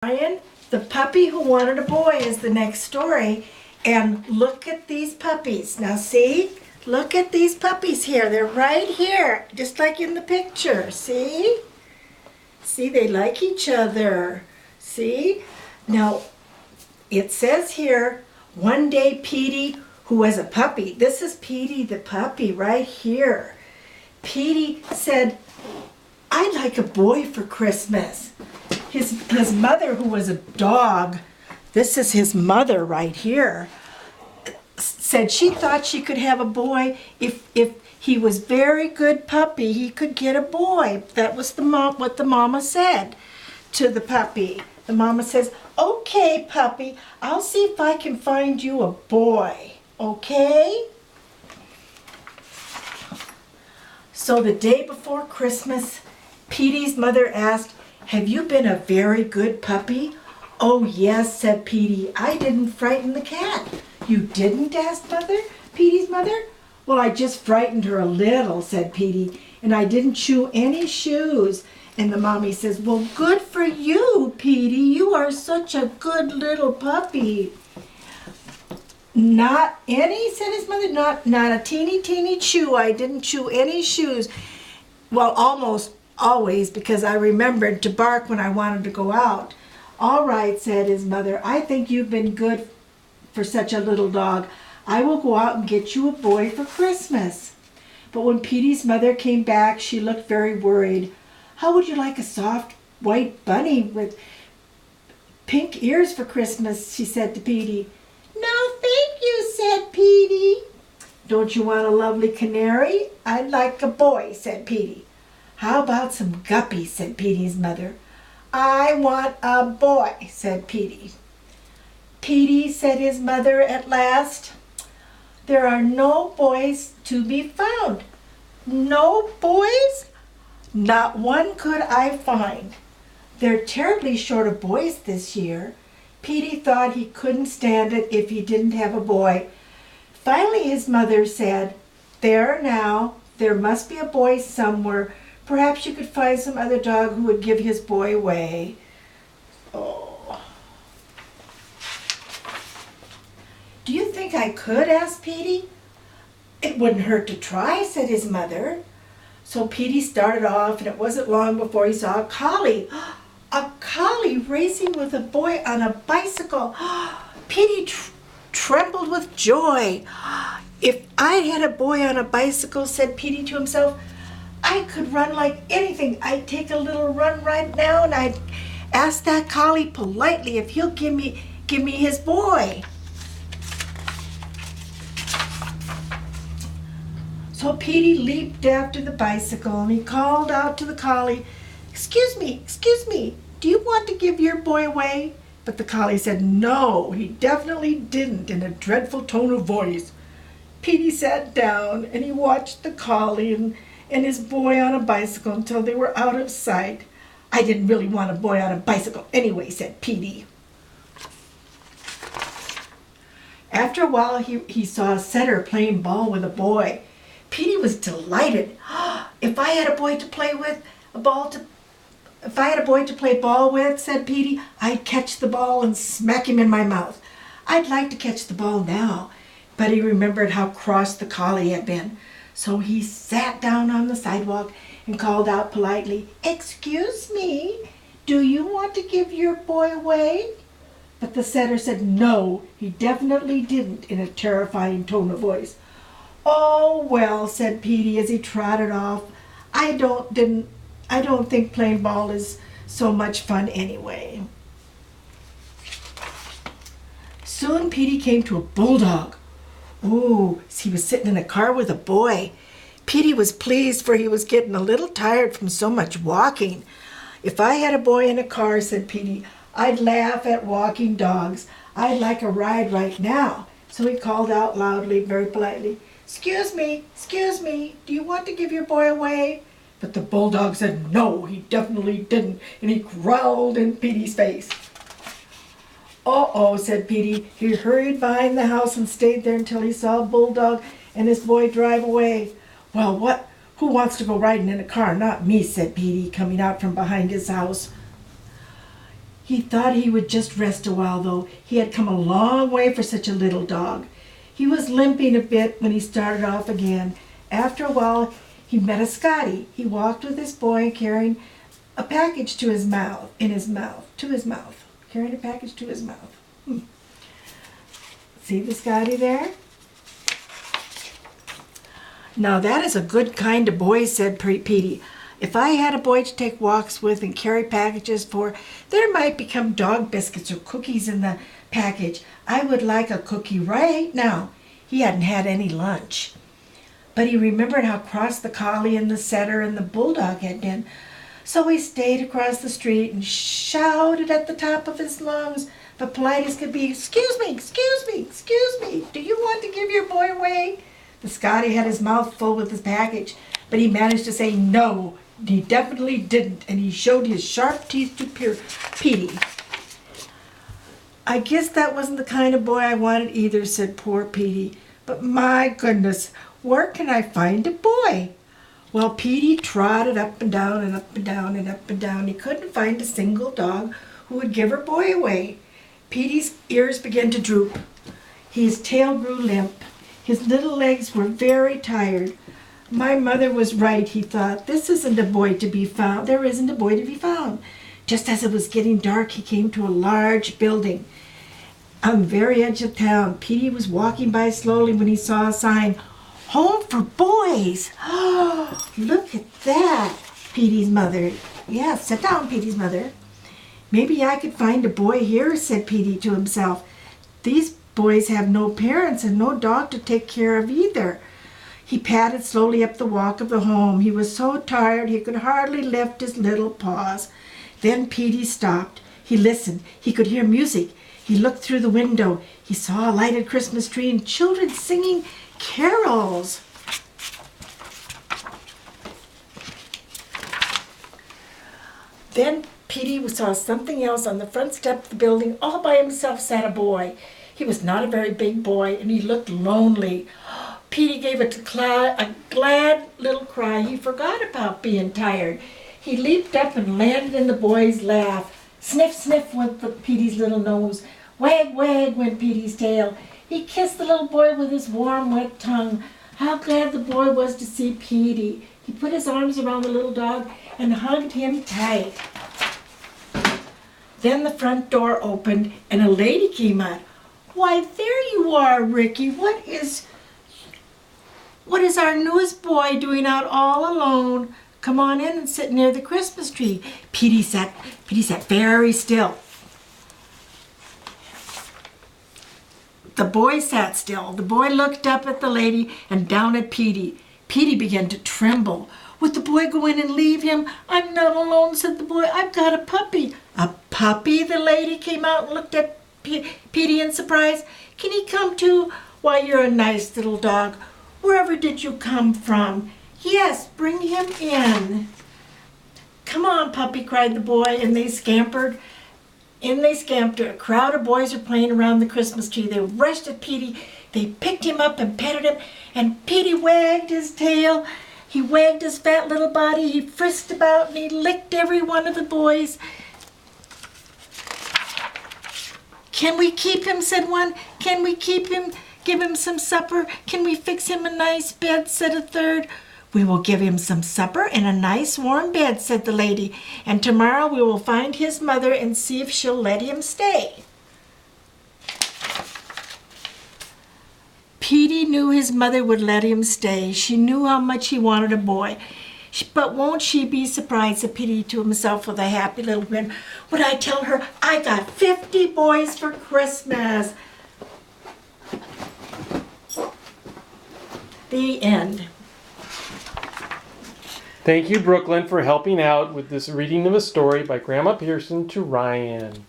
Ryan, the puppy who wanted a boy is the next story. And look at these puppies. Now see? Look at these puppies here. They're right here, just like in the picture. See? See, they like each other. See? Now, it says here, one day Petey, who was a puppy, this is Petey the puppy right here. Petey said, I'd like a boy for Christmas. His mother, who was a dog, this is his mother right here, said she thought she could have a boy if he was very good puppy, he could get a boy. That was what the mama said to the puppy. The mama says, okay, puppy, I'll see if I can find you a boy, okay? So the day before Christmas, Petey's mother asked, have you been a very good puppy? Oh yes, said Petey, I didn't frighten the cat. You didn't? Asked Petey's mother. Well, I just frightened her a little, said Petey, and I didn't chew any shoes. And the mommy says, well, good for you, Petey. You are such a good little puppy. Not any, said his mother, not a teeny chew. I didn't chew any shoes. Well, almost always, because I remembered to bark when I wanted to go out. All right, said his mother, I think you've been good for such a little dog. I will go out and get you a boy for Christmas. But when Petey's mother came back, she looked very worried. How would you like a soft white bunny with pink ears for Christmas? She said to Petey. No, thank you, said Petey. Don't you want a lovely canary? I'd like a boy, said Petey. How about some guppies, said Petey's mother. I want a boy, said Petey. Petey, said his mother at last, there are no boys to be found. No boys? Not one could I find. They're terribly short of boys this year. Petey thought he couldn't stand it if he didn't have a boy. Finally his mother said, there now, there must be a boy somewhere. Perhaps you could find some other dog who would give his boy away. Oh. Do you think I could? Asked Petey. It wouldn't hurt to try, said his mother. So Petey started off, and it wasn't long before he saw a collie. A collie racing with a boy on a bicycle. Petey trembled with joy. If I had a boy on a bicycle, said Petey to himself, I could run like anything. I'd take a little run right now, and I'd ask that collie politely if he'll give me his boy. So Petey leaped after the bicycle, and he called out to the collie, excuse me, do you want to give your boy away? But the collie said no, he definitely didn't, in a dreadful tone of voice. Petey sat down, and he watched the collie and his boy on a bicycle until they were out of sight. I didn't really want a boy on a bicycle anyway, said Petey. After a while, he saw a setter playing ball with a boy. Petey was delighted. If I had a boy to play ball with, said Petey, I'd catch the ball and smack him in my mouth. I'd like to catch the ball now, but he remembered how cross the collie had been. So he sat down on the sidewalk and called out politely, excuse me, do you want to give your boy away? But the setter said no, he definitely didn't, in a terrifying tone of voice. Oh, well, said Petey as he trotted off, I don't think playing ball is so much fun anyway. Soon Petey came to a bulldog. Ooh, he was sitting in a car with a boy. Petey was pleased, for he was getting a little tired from so much walking. If I had a boy in a car, said Petey, I'd laugh at walking dogs. I'd like a ride right now. So he called out loudly, very politely, excuse me, do you want to give your boy away? But the bulldog said no, he definitely didn't, and he growled in Petey's face. Uh-oh, said Petey. He hurried behind the house and stayed there until he saw a bulldog and his boy drive away. Well, who wants to go riding in a car? Not me, said Petey, coming out from behind his house. He thought he would just rest a while, though. He had come a long way for such a little dog. He was limping a bit when he started off again. After a while, he met a Scotty. He walked with his boy carrying a package to his mouth, carrying a package to his mouth. See the Scotty there? Now that is a good kind of boy, said Petey. If I had a boy to take walks with and carry packages for, there might become dog biscuits or cookies in the package. I would like a cookie right now. He hadn't had any lunch. But he remembered how cross the Collie and the Setter and the Bulldog had been. So he stayed across the street and shouted at the top of his lungs, but polite as could be, "Excuse me, excuse me, excuse me. Do you want to give your boy away?" The Scotty had his mouth full with his package, but he managed to say no. He definitely didn't, and he showed his sharp teeth to Petey. "I guess that wasn't the kind of boy I wanted either," said poor Petey. "But my goodness, where can I find a boy?" Well, Petey trotted up and down and up and down and up and down. He couldn't find a single dog who would give her boy away. Petey's ears began to droop. His tail grew limp. His little legs were very tired. My mother was right, he thought. This isn't a boy to be found. There isn't a boy to be found. Just as it was getting dark, he came to a large building on the very edge of town. Petey was walking by slowly when he saw a sign, "Home for Boys." Oh, look at that, Petey's mother. Yeah, sit down, Petey's mother. "Maybe I could find a boy here," said Petey to himself. "These boys have no parents and no dog to take care of either." He padded slowly up the walk of the home. He was so tired he could hardly lift his little paws. Then Petey stopped. He listened. He could hear music. He looked through the window. He saw a lighted Christmas tree and children singing carols. Then Petey saw something else. On the front step of the building, all by himself, sat a boy. He was not a very big boy, and he looked lonely. Petey gave a glad little cry. He forgot about being tired. He leaped up and landed in the boy's lap. Sniff, sniff went Petey's little nose. Wag, wag went Petey's tail. He kissed the little boy with his warm, wet tongue. How glad the boy was to see Petey. He put his arms around the little dog and hugged him tight. Then the front door opened and a lady came out. "Why, there you are, Ricky. What is our newest boy doing out all alone? Come on in and sit near the Christmas tree." Petey sat very still. The boy sat still. The boy looked up at the lady and down at Petey. Petey began to tremble. Would the boy go in and leave him? "I'm not alone," said the boy. "I've got a puppy." "A puppy?" The lady came out and looked at Petey in surprise. "Can he come too?" "Why, you're a nice little dog. Wherever did you come from?" "Yes, bring him in." "Come on, puppy," cried the boy, and they scampered. In they scampered. A crowd of boys were playing around the Christmas tree. They rushed at Petey. They picked him up and petted him, and Petey wagged his tail. He wagged his fat little body. He frisked about, and he licked every one of the boys. "Can we keep him?" said one. "Can we keep him? Give him some supper? Can we fix him a nice bed?" said a third. "We will give him some supper and a nice warm bed," said the lady. "And tomorrow we will find his mother and see if she'll let him stay." Petey knew his mother would let him stay. She knew how much he wanted a boy. But won't she be surprised, said Petey to himself with a happy little grin, when I tell her I got 50 boys for Christmas. The end. Thank you, Brooklyn, for helping out with this reading of a story by Grandma Peirson to Ryan.